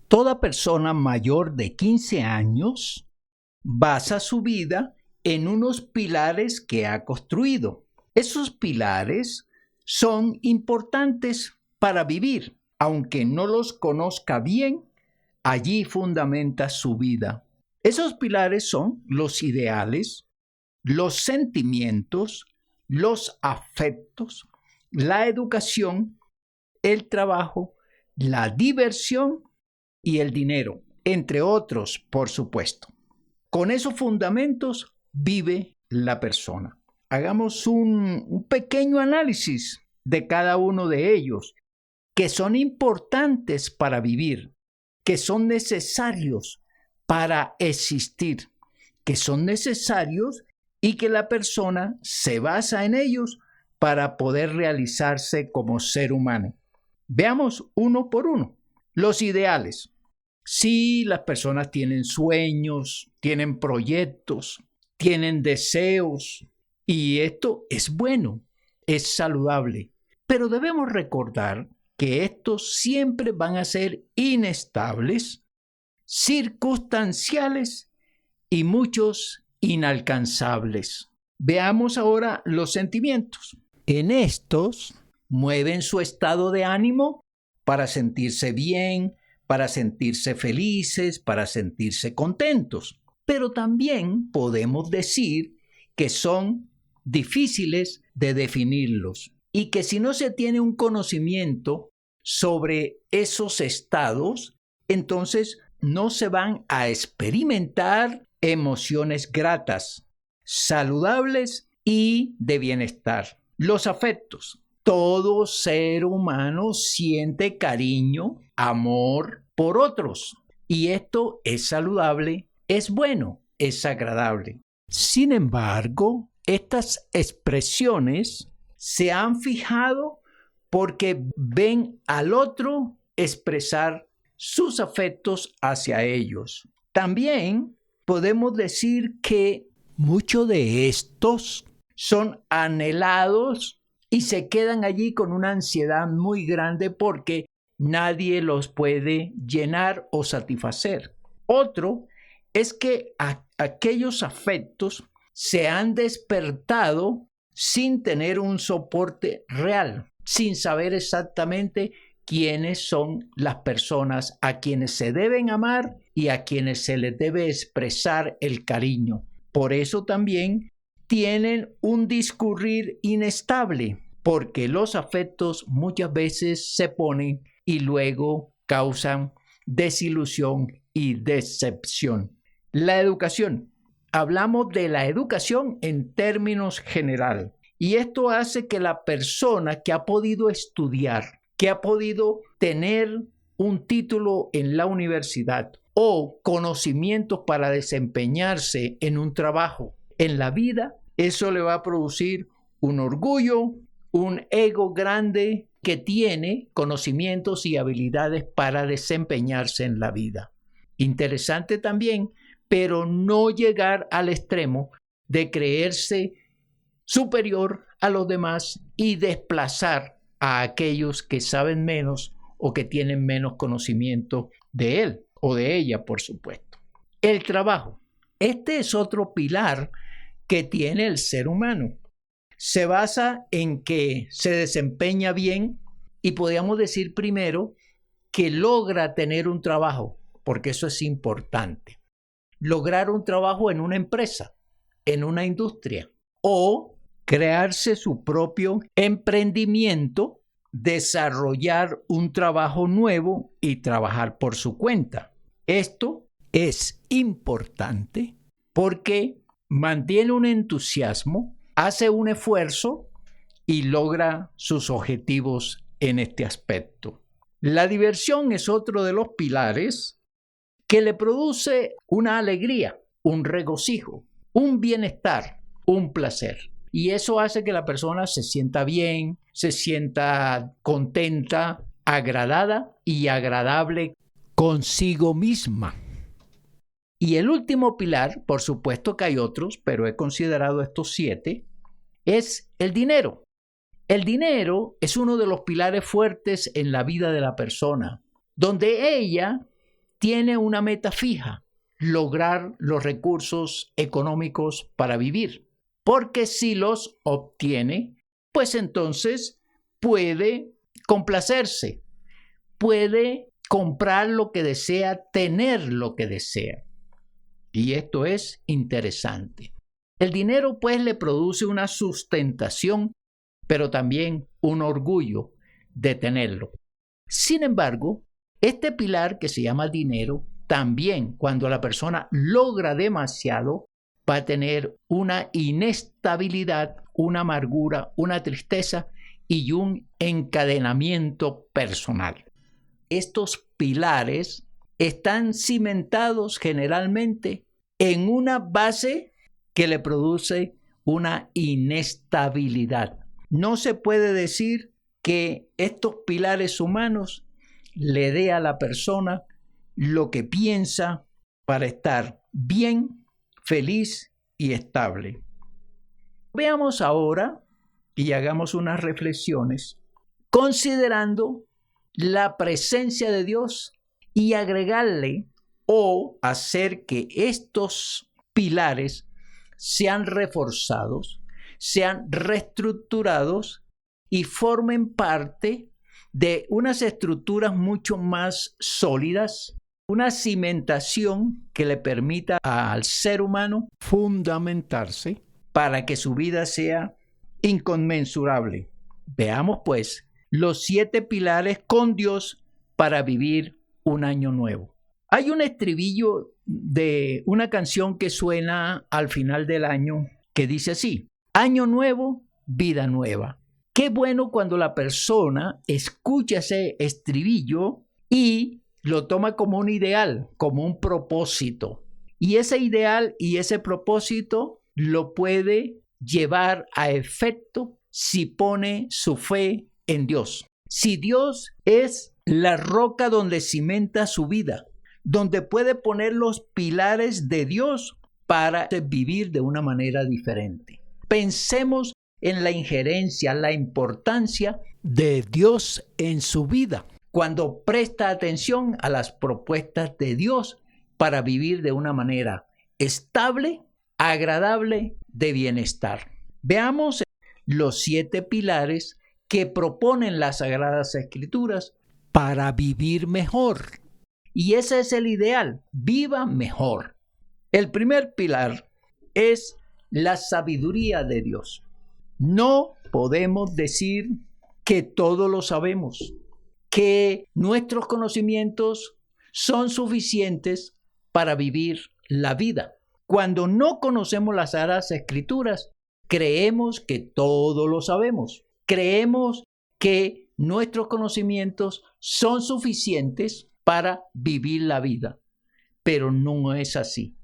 Toda persona mayor de 15 años basa su vida en unos pilares que ha construido. Esos pilares son importantes para vivir. Aunque no los conozca bien, allí fundamenta su vida. Esos pilares son los ideales, los sentimientos, los afectos, la educación, el trabajo, la diversión y el dinero, entre otros, por supuesto. Con esos fundamentos vive la persona. Hagamos un pequeño análisis de cada uno de ellos, que son importantes para vivir, que son necesarios para existir, que son necesarios y que la persona se basa en ellos para poder realizarse como ser humano. Veamos uno por uno. Los ideales. Sí, las personas tienen sueños, tienen proyectos, tienen deseos, y esto es bueno, es saludable. Pero debemos recordar que estos siempre van a ser inestables, circunstanciales y muchos inalcanzables. Veamos ahora los sentimientos. En estos mueven su estado de ánimo para sentirse bien, para sentirse felices, para sentirse contentos. Pero también podemos decir que son difíciles de definirlos y que si no se tiene un conocimiento sobre esos estados, entonces no se van a experimentar emociones gratas, saludables y de bienestar. Los afectos. Todo ser humano siente cariño, amor por otros. Y esto es saludable, es bueno, es agradable. Sin embargo, estas expresiones se han fijado porque ven al otro expresar sus afectos hacia ellos. También podemos decir que muchos de estos son anhelados y se quedan allí con una ansiedad muy grande porque nadie los puede llenar o satisfacer. Otro es que aquellos afectos se han despertado sin tener un soporte real, sin saber exactamente quiénes son las personas a quienes se deben amar y a quienes se les debe expresar el cariño. Por eso también tienen un discurrir inestable, porque los afectos muchas veces se ponen y luego causan desilusión y decepción. La educación. Hablamos de la educación en términos general, y esto hace que la persona que ha podido estudiar, que ha podido tener un título en la universidad o conocimientos para desempeñarse en un trabajo, en la vida, eso le va a producir un orgullo, un ego grande que tiene conocimientos y habilidades para desempeñarse en la vida. Interesante también, pero no llegar al extremo de creerse superior a los demás y desplazar a aquellos que saben menos o que tienen menos conocimiento de él o de ella, por supuesto. El trabajo. Este es otro pilar que tiene el ser humano. Se basa en que se desempeña bien y podríamos decir primero que logra tener un trabajo, porque eso es importante. Lograr un trabajo en una empresa, en una industria, o crearse su propio emprendimiento, desarrollar un trabajo nuevo y trabajar por su cuenta. Esto es importante porque mantiene un entusiasmo, hace un esfuerzo y logra sus objetivos en este aspecto. La diversión es otro de los pilares que le produce una alegría, un regocijo, un bienestar, un placer. Y eso hace que la persona se sienta bien, se sienta contenta, agradada y agradable consigo misma. Y el último pilar, por supuesto que hay otros, pero he considerado estos 7, es el dinero. El dinero es uno de los pilares fuertes en la vida de la persona, donde ella tiene una meta fija: lograr los recursos económicos para vivir. Porque si los obtiene, pues entonces puede complacerse, puede comprar lo que desea, tener lo que desea. Y esto es interesante. El dinero pues le produce una sustentación, pero también un orgullo de tenerlo. Sin embargo, este pilar que se llama dinero, también cuando la persona logra demasiado, va a tener una inestabilidad, una amargura, una tristeza y un encadenamiento personal. Estos pilares están cimentados generalmente en una base que le produce una inestabilidad. No se puede decir que estos pilares humanos le dé a la persona lo que piensa para estar bien, feliz y estable. Veamos ahora y hagamos unas reflexiones considerando la presencia de Dios y agregarle o hacer que estos pilares sean reforzados, sean reestructurados y formen parte de unas estructuras mucho más sólidas, una cimentación que le permita al ser humano fundamentarse para que su vida sea inconmensurable. Veamos pues los 7 pilares con Dios para vivir un año nuevo. Hay un estribillo de una canción que suena al final del año que dice así: año nuevo, vida nueva. Qué bueno cuando la persona escucha ese estribillo y lo toma como un ideal, como un propósito. Y ese ideal y ese propósito lo puede llevar a efecto si pone su fe en Dios. Si Dios es la roca donde cimenta su vida, donde puede poner los pilares de Dios para vivir de una manera diferente. Pensemos en la injerencia, la importancia de Dios en su vida, cuando presta atención a las propuestas de Dios para vivir de una manera estable, agradable, de bienestar. Veamos los 7 pilares que proponen las Sagradas Escrituras para vivir mejor. Y ese es el ideal: viva mejor. El primer pilar es la sabiduría de Dios. No podemos decir que todo lo sabemos, que nuestros conocimientos son suficientes para vivir la vida. Cuando no conocemos las Sagradas Escrituras, creemos que todo lo sabemos. Creemos que nuestros conocimientos son suficientes para vivir la vida, pero no es así.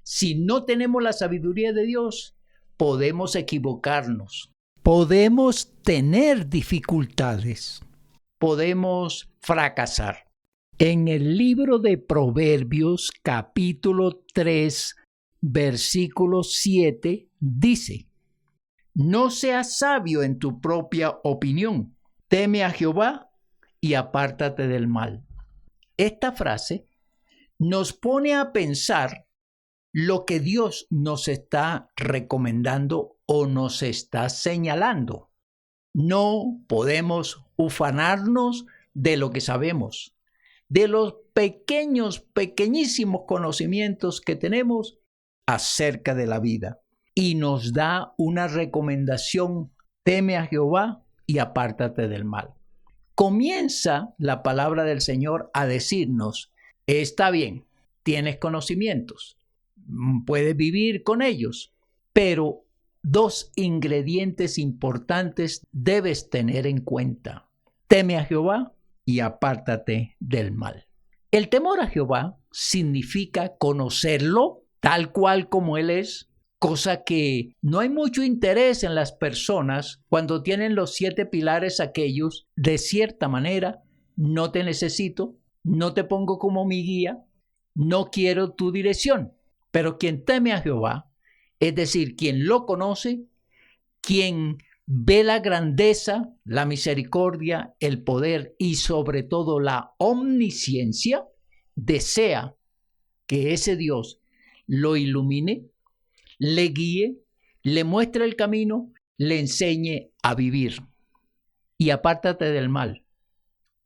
Si no tenemos la sabiduría de Dios, podemos equivocarnos, podemos tener dificultades, podemos fracasar. En el libro de Proverbios, capítulo 3, versículo 7, dice: no seas sabio en tu propia opinión, teme a Jehová y apártate del mal. Esta frase nos pone a pensar lo que Dios nos está recomendando o nos está señalando. No podemos ufanarnos de lo que sabemos, de los pequeñísimos conocimientos que tenemos acerca de la vida. Y nos da una recomendación: teme a Jehová y apártate del mal. Comienza la palabra del Señor a decirnos: está bien, tienes conocimientos, puedes vivir con ellos, pero 2 ingredientes importantes debes tener en cuenta: teme a Jehová y apártate del mal. El temor a Jehová significa conocerlo tal cual como Él es, cosa que no hay mucho interés en las personas cuando tienen los 7 pilares aquellos. De cierta manera, no te necesito, no te pongo como mi guía, no quiero tu dirección. Pero quien teme a Jehová, es decir, quien lo conoce, quien ve la grandeza, la misericordia, el poder y sobre todo la omnisciencia, desea que ese Dios lo ilumine, le guíe, le muestre el camino, le enseñe a vivir. Y apártate del mal.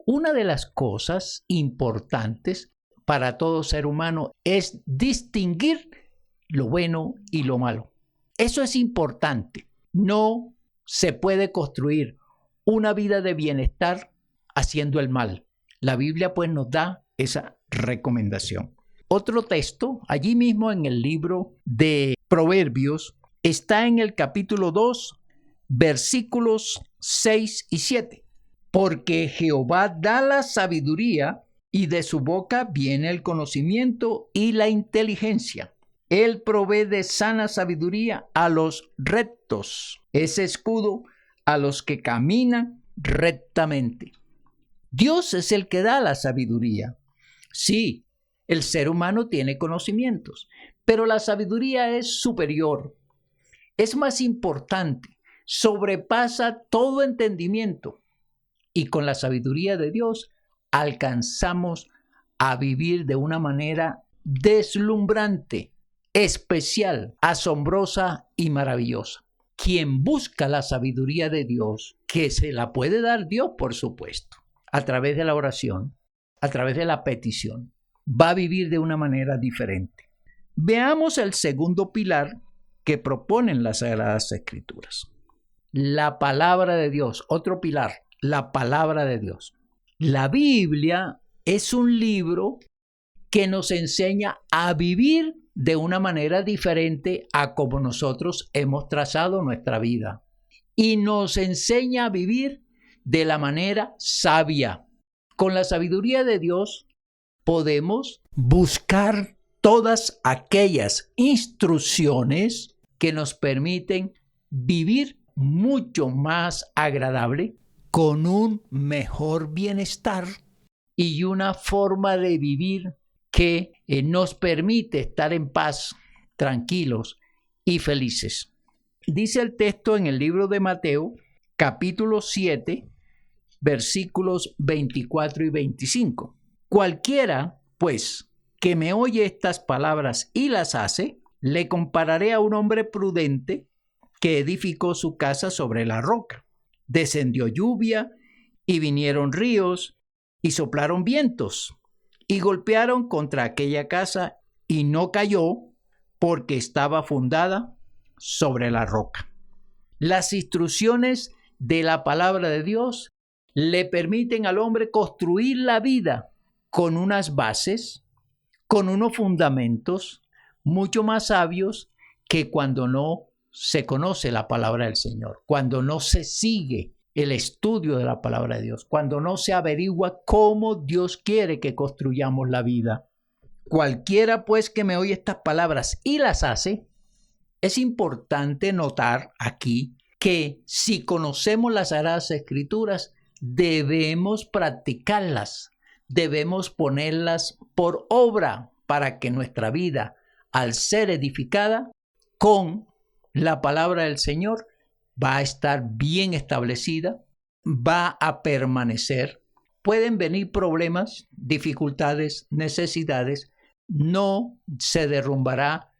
Una de las cosas importantes para todo ser humano es distinguir lo bueno y lo malo. Eso es importante. No se puede construir una vida de bienestar haciendo el mal. La Biblia pues nos da esa recomendación. Otro texto, allí mismo en el libro de Proverbios, está en el capítulo 2, versículos 6 y 7. Porque Jehová da la sabiduría y de su boca viene el conocimiento y la inteligencia. Él provee de sana sabiduría a los rectos, es escudo a los que caminan rectamente. Dios es el que da la sabiduría. Sí, el ser humano tiene conocimientos, pero la sabiduría es superior, es más importante, sobrepasa todo entendimiento. Y con la sabiduría de Dios alcanzamos a vivir de una manera deslumbrante, especial, asombrosa y maravillosa. Quien busca la sabiduría de Dios, que se la puede dar Dios, por supuesto, a través de la oración, a través de la petición, va a vivir de una manera diferente. Veamos el segundo pilar que proponen las Sagradas Escrituras. La palabra de Dios, otro pilar, la palabra de Dios. La Biblia es un libro que nos enseña a vivir de una manera diferente a como nosotros hemos trazado nuestra vida. Y nos enseña a vivir de la manera sabia. Con la sabiduría de Dios podemos buscar todas aquellas instrucciones que nos permiten vivir mucho más agradable, con un mejor bienestar y una forma de vivir que nos permite estar en paz, tranquilos y felices. Dice el texto en el libro de Mateo, capítulo 7, versículos 24 y 25. Cualquiera, pues, que me oye estas palabras y las hace, le compararé a un hombre prudente que edificó su casa sobre la roca. Descendió lluvia y vinieron ríos y soplaron vientos y golpearon contra aquella casa y no cayó porque estaba fundada sobre la roca. Las instrucciones de la palabra de Dios le permiten al hombre construir la vida con unas bases, con unos fundamentos mucho más sabios que cuando no se conoce la palabra del Señor, cuando no se sigue el estudio de la palabra de Dios, cuando no se averigua cómo Dios quiere que construyamos la vida. Cualquiera pues que me oye estas palabras y las hace, es importante notar aquí que si conocemos las Sagradas Escrituras, debemos practicarlas, debemos ponerlas por obra para que nuestra vida, al ser edificada con la palabra del Señor, va a estar bien establecida, va a permanecer. Pueden venir problemas, dificultades, necesidades, no se derrumbará,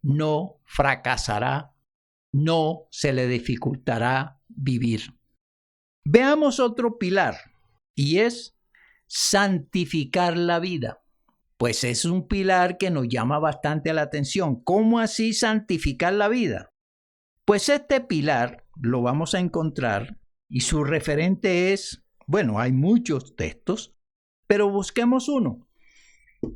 no fracasará, no se le dificultará vivir. Veamos otro pilar, y es santificar la vida. Pues es un pilar que nos llama bastante la atención. ¿Cómo así santificar la vida? Pues este pilar lo vamos a encontrar y su referente es, bueno, hay muchos textos, pero busquemos uno.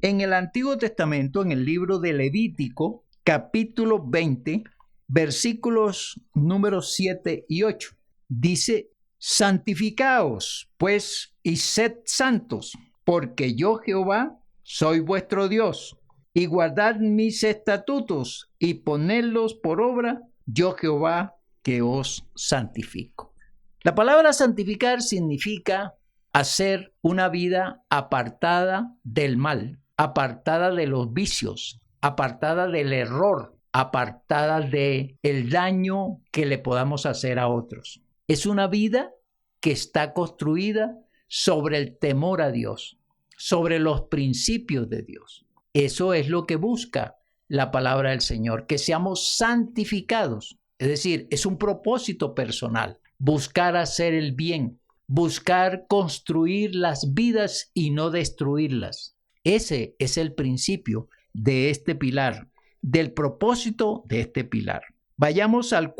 En el Antiguo Testamento, en el libro de Levítico, capítulo 20, versículos números 7 y 8, dice: santificaos, pues, y sed santos, porque yo, Jehová, soy vuestro Dios, y guardad mis estatutos y ponedlos por obra, yo, Jehová, que os santifico. La palabra santificar significa hacer una vida apartada del mal, apartada de los vicios, apartada del error, apartada del daño que le podamos hacer a otros. Es una vida que está construida sobre el temor a Dios, sobre los principios de Dios. Eso es lo que busca la palabra del Señor, que seamos santificados. Es decir, es un propósito personal, buscar hacer el bien, buscar construir las vidas y no destruirlas. Ese es el principio de este pilar, del propósito de este pilar. Vayamos al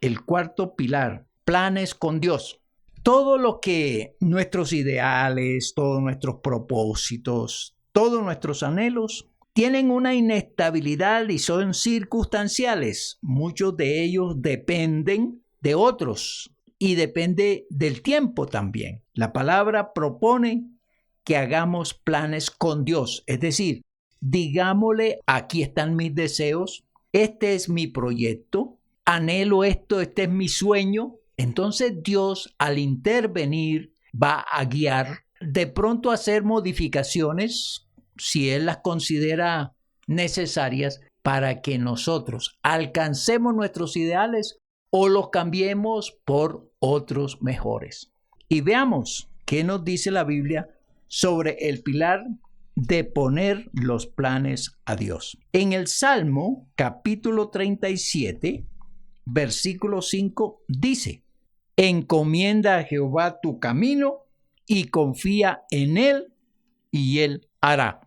el cuarto pilar, planes con Dios. Todo lo que nuestros ideales, todos nuestros propósitos, todos nuestros anhelos tienen una inestabilidad y son circunstanciales. Muchos de ellos dependen de otros y depende del tiempo también. La palabra propone que hagamos planes con Dios, es decir, digámosle, aquí están mis deseos, este es mi proyecto, anhelo esto, este es mi sueño. Entonces Dios, al intervenir, va a guiar, de pronto a hacer modificaciones, si Él las considera necesarias, para que nosotros alcancemos nuestros ideales o los cambiemos por otros mejores. Y veamos qué nos dice la Biblia sobre el pilar de poner los planes a Dios. En el Salmo capítulo 37, versículo 5 dice: encomienda a Jehová tu camino y confía en Él y Él hará.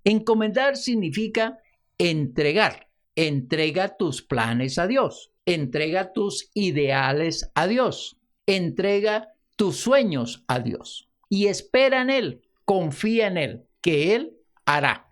Encomendar significa entregar. Entrega tus planes a Dios. Entrega tus ideales a Dios. Entrega tus sueños a Dios. Y espera en Él, confía en Él, que Él hará.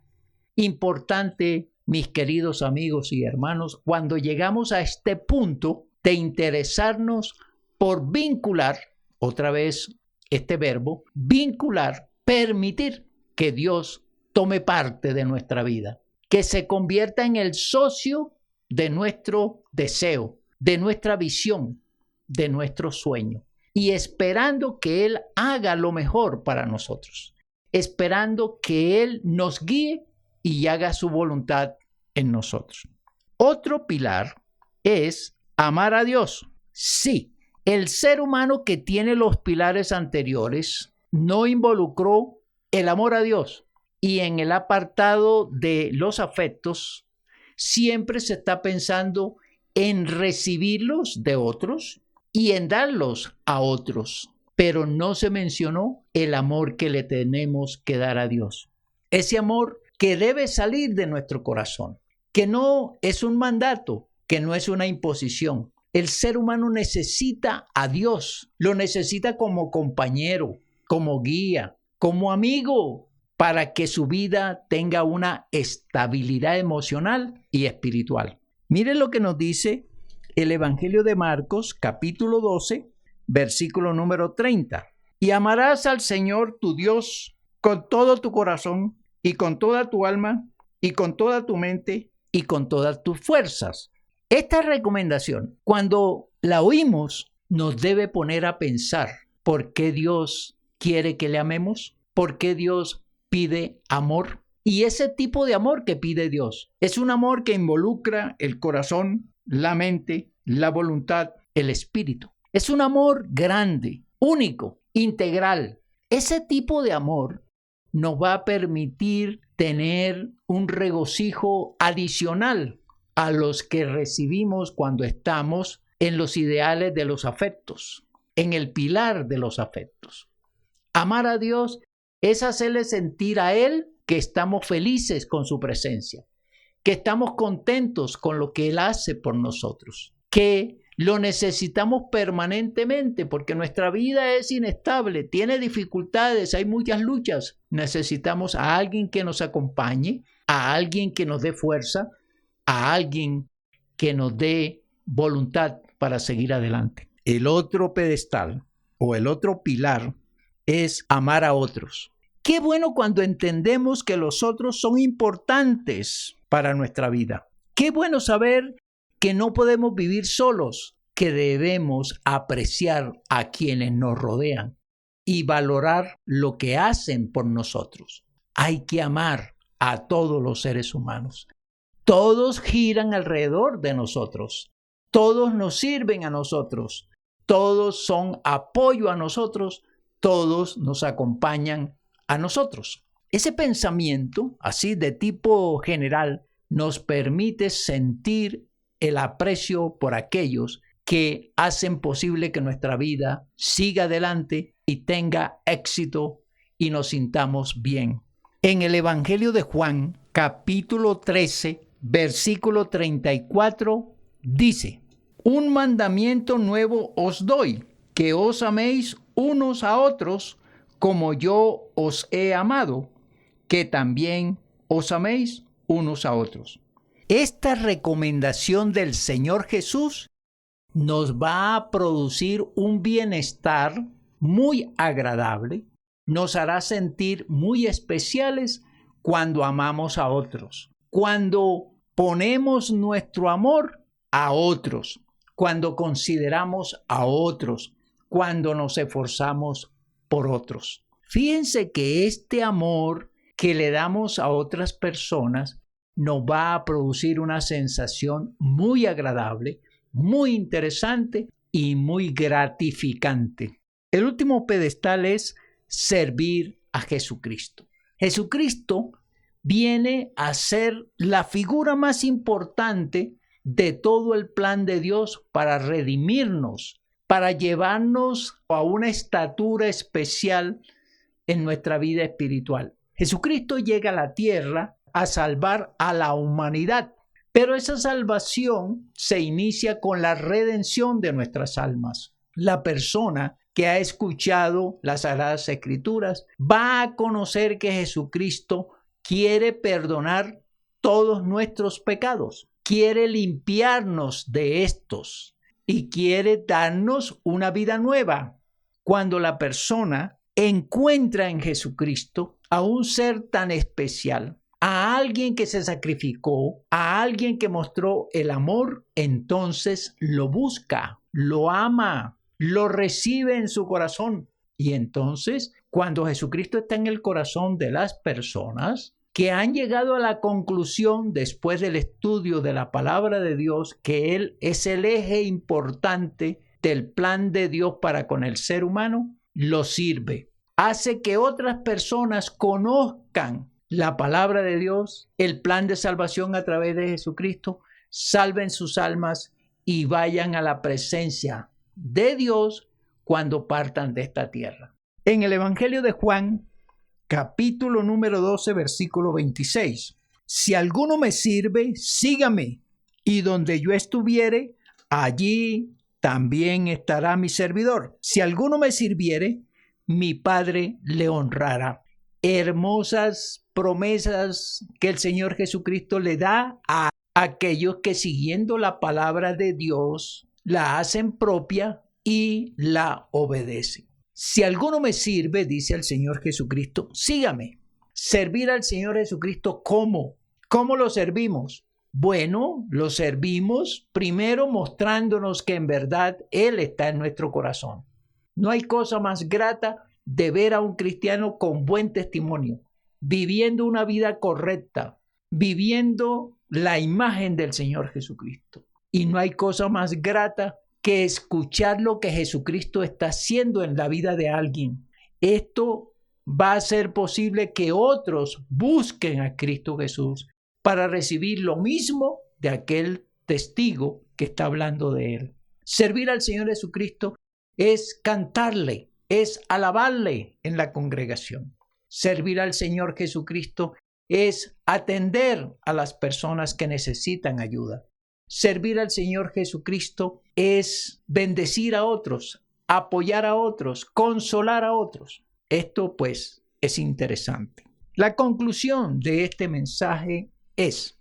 Importante, mis queridos amigos y hermanos, cuando llegamos a este punto de interesarnos por vincular, otra vez este verbo, vincular, permitir que Dios tome parte de nuestra vida, que se convierta en el socio de nuestro deseo, de nuestra visión, de nuestro sueño, y esperando que Él haga lo mejor para nosotros, esperando que Él nos guíe y haga su voluntad en nosotros. Otro pilar es amar a Dios. Sí, el ser humano que tiene los pilares anteriores no involucró el amor a Dios, y en el apartado de los afectos siempre se está pensando en recibirlos de otros y en darlos a otros, pero no se mencionó el amor que le tenemos que dar a Dios. Ese amor que debe salir de nuestro corazón, que no es un mandato, que no es una imposición. El ser humano necesita a Dios, lo necesita como compañero, como guía, como amigo, para que su vida tenga una estabilidad emocional y espiritual. Miren lo que nos dice el Evangelio de Marcos, capítulo 12, versículo número 30. Y amarás al Señor tu Dios con todo tu corazón y con toda tu alma y con toda tu mente y con todas tus fuerzas. Esta recomendación, cuando la oímos, nos debe poner a pensar por qué Dios quiere que le amemos, por qué Dios pide amor. Y ese tipo de amor que pide Dios es un amor que involucra el corazón, la mente, la voluntad, el espíritu. Es un amor grande, único, integral. Ese tipo de amor nos va a permitir tener un regocijo adicional a los que recibimos cuando estamos en los ideales de los afectos, en el pilar de los afectos. Amar a Dios es hacerle sentir a Él que estamos felices con su presencia, que estamos contentos con lo que Él hace por nosotros, que lo necesitamos permanentemente porque nuestra vida es inestable, tiene dificultades, hay muchas luchas. Necesitamos a alguien que nos acompañe, a alguien que nos dé fuerza, a alguien que nos dé voluntad para seguir adelante. El otro pedestal o el otro pilar es amar a otros. Qué bueno cuando entendemos que los otros son importantes para nuestra vida. Qué bueno saber que no podemos vivir solos, que debemos apreciar a quienes nos rodean y valorar lo que hacen por nosotros. Hay que amar a todos los seres humanos. Todos giran alrededor de nosotros. Todos nos sirven a nosotros. Todos son apoyo a nosotros. Todos nos acompañan a nosotros. Ese pensamiento, así de tipo general, nos permite sentir el aprecio por aquellos que hacen posible que nuestra vida siga adelante y tenga éxito y nos sintamos bien. En el Evangelio de Juan, capítulo 13, versículo 34, dice: Un mandamiento nuevo os doy, que os améis unos a otros como yo os he amado, que también os améis unos a otros. Esta recomendación del Señor Jesús nos va a producir un bienestar muy agradable, nos hará sentir muy especiales cuando amamos a otros, cuando ponemos nuestro amor a otros, cuando consideramos a otros, cuando nos esforzamos por otros. Fíjense que este amor que le damos a otras personas nos va a producir una sensación muy agradable, muy interesante y muy gratificante. El último pedestal es servir a Jesucristo. Jesucristo viene a ser la figura más importante de todo el plan de Dios para redimirnos, para llevarnos a una estatura especial en nuestra vida espiritual. Jesucristo llega a la tierra a salvar a la humanidad, pero esa salvación se inicia con la redención de nuestras almas. La persona que ha escuchado las Sagradas Escrituras va a conocer que Jesucristo quiere perdonar todos nuestros pecados, quiere limpiarnos de estos y quiere darnos una vida nueva. Cuando la persona encuentra en Jesucristo a un ser tan especial, a alguien que se sacrificó, a alguien que mostró el amor, entonces lo busca, lo ama, lo recibe en su corazón. Y entonces, cuando Jesucristo está en el corazón de las personas que han llegado a la conclusión, después del estudio de la palabra de Dios, que Él es el eje importante del plan de Dios para con el ser humano, lo sirve. Hace que otras personas conozcan la palabra de Dios, el plan de salvación a través de Jesucristo, salven sus almas y vayan a la presencia de Dios cuando partan de esta tierra. En el Evangelio de Juan, capítulo número 12, versículo 26. Si alguno me sirve, sígame, y donde yo estuviere, allí también estará mi servidor. Si alguno me sirviere, mi Padre le honrará. Hermosas promesas que el Señor Jesucristo le da a aquellos que, siguiendo la palabra de Dios, la hacen propia y la obedecen. Si alguno me sirve, dice el Señor Jesucristo, sígame. Servir al Señor Jesucristo, ¿cómo? ¿Cómo lo servimos? Bueno, lo servimos primero mostrándonos que en verdad Él está en nuestro corazón. No hay cosa más grata de ver a un cristiano con buen testimonio, viviendo una vida correcta, viviendo la imagen del Señor Jesucristo. Y no hay cosa más grata que escuchar lo que Jesucristo está haciendo en la vida de alguien. Esto va a hacer posible que otros busquen a Cristo Jesús para recibir lo mismo de aquel testigo que está hablando de Él. Servir al Señor Jesucristo es cantarle, es alabarle en la congregación. Servir al Señor Jesucristo es atender a las personas que necesitan ayuda. Servir al Señor Jesucristo es bendecir a otros, apoyar a otros, consolar a otros. Esto pues es interesante. La conclusión de este mensaje es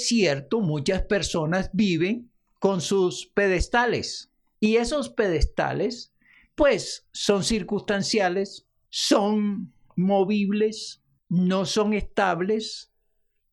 cierto, muchas personas viven con sus pedestales y esos pedestales pues son circunstanciales, son movibles, no son estables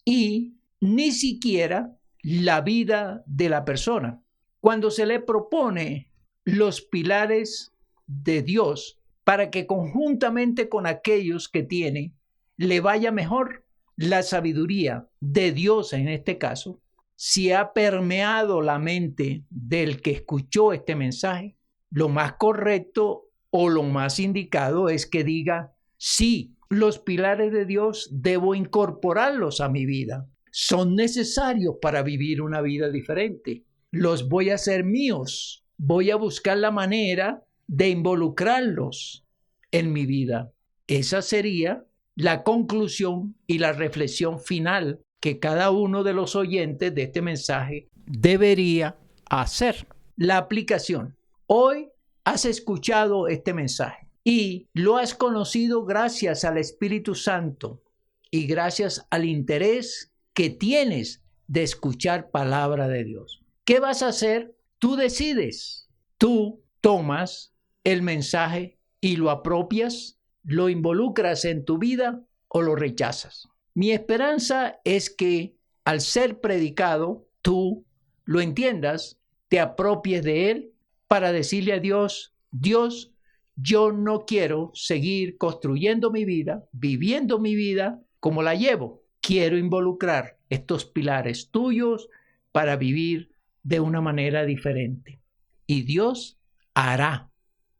y ni siquiera la vida de la persona. Cuando se le propone los pilares de Dios para que conjuntamente con aquellos que tiene le vaya mejor, la sabiduría de Dios en este caso, si ha permeado la mente del que escuchó este mensaje, lo más correcto o lo más indicado es que diga, sí, Los pilares de Dios debo incorporarlos a mi vida. Son necesarios para vivir una vida diferente. Los voy a hacer míos. Voy a buscar la manera de involucrarlos en mi vida. Esa sería la conclusión y la reflexión final que cada uno de los oyentes de este mensaje debería hacer. La aplicación. Hoy has escuchado este mensaje y lo has conocido gracias al Espíritu Santo y gracias al interés que tienes de escuchar palabra de Dios. ¿Qué vas a hacer? Tú decides. Tú tomas el mensaje y lo apropias, lo involucras en tu vida o lo rechazas. Mi esperanza es que al ser predicado, tú lo entiendas, te apropies de él para decirle a Dios, Dios, yo no quiero seguir construyendo mi vida, viviendo mi vida como la llevo. Quiero involucrar estos pilares tuyos para vivir de una manera diferente. Y Dios hará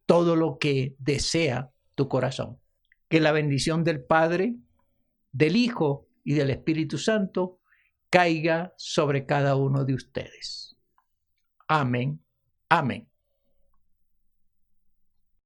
todo lo que desea tu corazón. Que la bendición del Padre, del Hijo y del Espíritu Santo caiga sobre cada uno de ustedes. Amén. Amén.